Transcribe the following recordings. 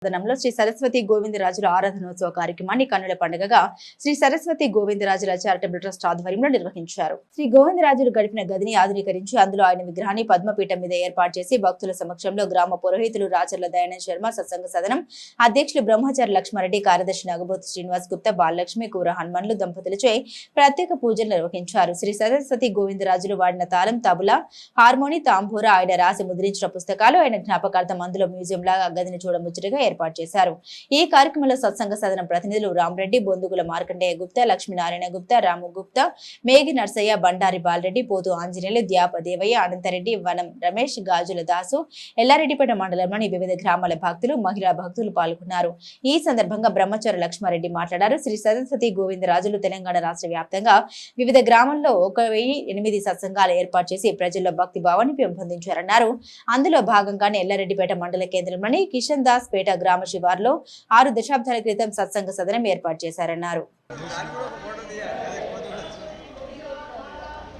సదనంలో శ్రీ సరస్వతి గోవిందరాజుల ఆరాధనోత్సవ కార్యక్రమాన్ని కన్నుల పండుగగా శ్రీ సరస్వతి గోవిందరాజుల చారిటబుల్ ట్రస్ట్ ఆధ్వర్యంలో నిర్వహించారు. శ్రీ గోవిందరాజులు గడిపిన గదిని ఆధునీకరించి అందులో ఆయన విగ్రహాన్ని పద్మపీఠం మీద ఏర్పాటు చేసి భక్తుల సమక్షంలో గ్రామ పురోహితులు రాచర్ల దయానంద్ శర్మ, సత్సంగ సదనం అధ్యక్షులు బ్రహ్మచారి లక్ష్మారెడ్డి, కార్యదర్శి నాగబోతు శ్రీనివాస్ గుప్తా, బాలలక్ష్మి, కూర హనుమన్లు దంపతులచే ప్రత్యేక పూజలు నిర్వహించారు. శ్రీ సరస్వతి గోవిందరాజులు వాడిన తాళం, తబలా, హార్మోని, తాంబూర, ఆయన రాసి ముద్రించిన పుస్తకాలు, ఆయన జ్ఞాపకార్థం అందులో మ్యూజియం లాగా గదిని చూడముచ్చటగా ఏర్పాటు చేశారు. ఈ కార్యక్రమంలో సత్సంగ సదనం ప్రతినిధులు రామరెడ్డి, బొందుగుల మార్కండేయ గుప్తా, లక్ష్మీనారాయణ గుప్తా, రాము గుప్తా, మేఘి నర్సయ్య, బండారి బాలరెడ్డి, పోతు ఆంజనేయులు, ద్యాప దేవయ్య, అనంతరెడ్డి, వనం రమేష్, గాజుల దాసు, ఎల్లారెడ్డిపేట మండలంలోని వివిధ గ్రామాల భక్తులు, మహిళా భక్తులు పాల్గొన్నారు. ఈ సందర్భంగా బ్రహ్మచారి లక్ష్మారెడ్డి మాట్లాడారు. శ్రీ సరస్వతి గోవిందరాజులు తెలంగాణ రాష్ట్ర వ్యాప్తంగా వివిధ గ్రామాల్లో 1008 సత్సంగాలు ఏర్పాటు చేసి ప్రజల్లో భక్తి భావాన్ని పెంపొందించారన్నారు. అందులో భాగంగానే ఎల్లారెడ్డిపేట మండల కేంద్రంలోని కిషన్ దాస్ పేట గ్రామ శివార్లో 6 దశాబ్దాల క్రితం సత్సంగ సదనం ఏర్పాటు చేశారన్నారు.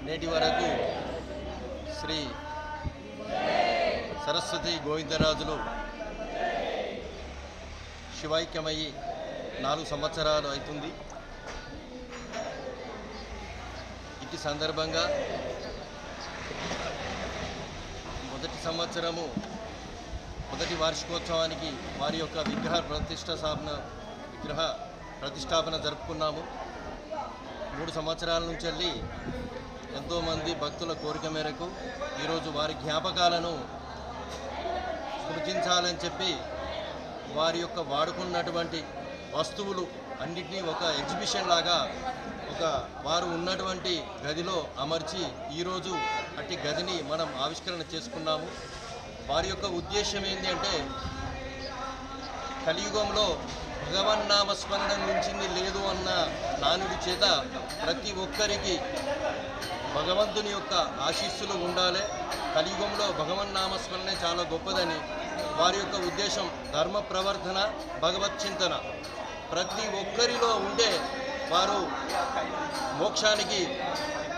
నేటి వరకు శ్రీ సరస్వతి గోవిందరాజులు శివైక్యమయ్యి 4 సంవత్సరాలు అవుతుంది. ఇటు సందర్భంగా మొదటి వార్షికోత్సవానికి వారి యొక్క విగ్రహ ప్రతిష్టాపన జరుపుకున్నాము. 3 సంవత్సరాల నుంచి వెళ్ళి ఎంతోమంది భక్తుల కోరిక మేరకు ఈరోజు వారి జ్ఞాపకాలను స్మృతించాలని చెప్పి వారి యొక్క వాడుకున్నటువంటి వస్తువులు అన్నిటినీ ఒక ఎగ్జిబిషన్ లాగా వారు ఉన్నటువంటి గదిలో అమర్చి ఈరోజు అట్టి గదిని మనం ఆవిష్కరణ చేసుకున్నాము. వారి యొక్క ఉద్దేశం ఏంటి అంటే, కలియుగంలో భగవన్నామస్మరణ మించింది లేదు అన్న నానుడి చేత ప్రతి ఒక్కరికి భగవంతుని యొక్క ఆశీస్సులు ఉండాలి. కలియుగంలో భగవన్నామస్మరణే చాలా గొప్పదని వారి యొక్క ఉద్దేశం. ధర్మ ప్రవర్ధన, భగవత్ చింతన ప్రతి ఒక్కరిలో ఉంటే వారు మోక్షానికి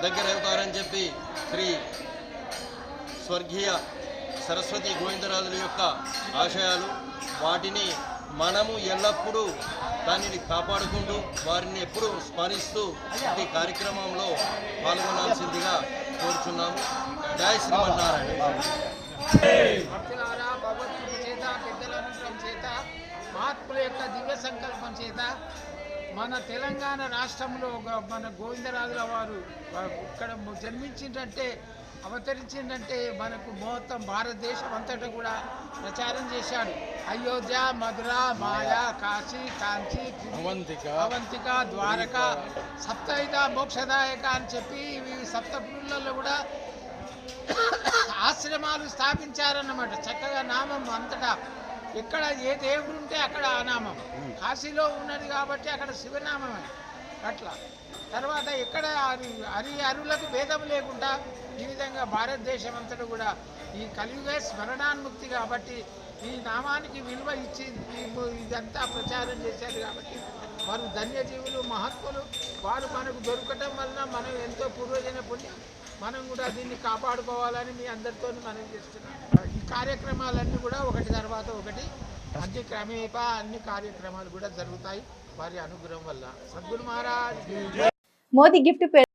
దగ్గరవుతారని చెప్పి శ్రీ స్వర్గీయ సరస్వతి గోవిందరాజుల యొక్క ఆశయాలు. వాటిని మనము ఎల్లప్పుడూ దానిని కాపాడుకుంటూ వారిని ఎప్పుడూ స్మరిస్తూ ఈ కార్యక్రమంలో పాల్గొనాల్సిందిగా కోరుచున్నాము. జై శ్రీమన్నారాయణ. మహాత్ముల యొక్క దివ్య సంకల్పం చేత మన తెలంగాణ రాష్ట్రంలో మన గోవిందరాజుల వారు ఇక్కడ జన్మించిందంటే, అవతరించిందంటే మనకు మొత్తం భారతదేశం అంతటా కూడా ప్రచారం చేశాడు. అయోధ్య, మధుర, మాయా, కాశీ, కాంచి, అవంతిక, ద్వారక, సప్తయుధ మోక్షదాయక అని చెప్పి ఈ సప్తపురులలో కూడా ఆశ్రమాలు స్థాపించారన్నమాట. చక్కగా నామం అంతటా ఎక్కడ ఏ దేవుడు ఉంటే అక్కడ ఆ నామం. కాశీలో ఉన్నది కాబట్టి అక్కడ శివనామమే. అట్లా తర్వాత ఎక్కడ అరులకు భేదం లేకుండా ఈ విధంగా భారతదేశం అంతటా కూడా ఈ కలియుగ స్మరణాన్ముక్తి కాబట్టి ఈ నామానికి విలువ ఇచ్చి ఇదంతా ప్రచారం చేశారు. కాబట్టి వారు ధన్యజీవులు, మహాత్ములు. వారు మనకు దొరకటం వలన మనం ఎంతో పూర్వజన పుణ్యం. మనం కూడా దీన్ని కాపాడుకోవాలని మీ అందరితో మనం చేస్తున్నాం. ఈ కార్యక్రమాలన్నీ కూడా ఒకటి తర్వాత ఒకటి అన్ని క్రమేపా అన్ని కార్యక్రమాలు కూడా జరుగుతాయి వారి అనుగ్రహం వల్ల. సద్గురు మహారాజ్. మోదీ గిఫ్ట్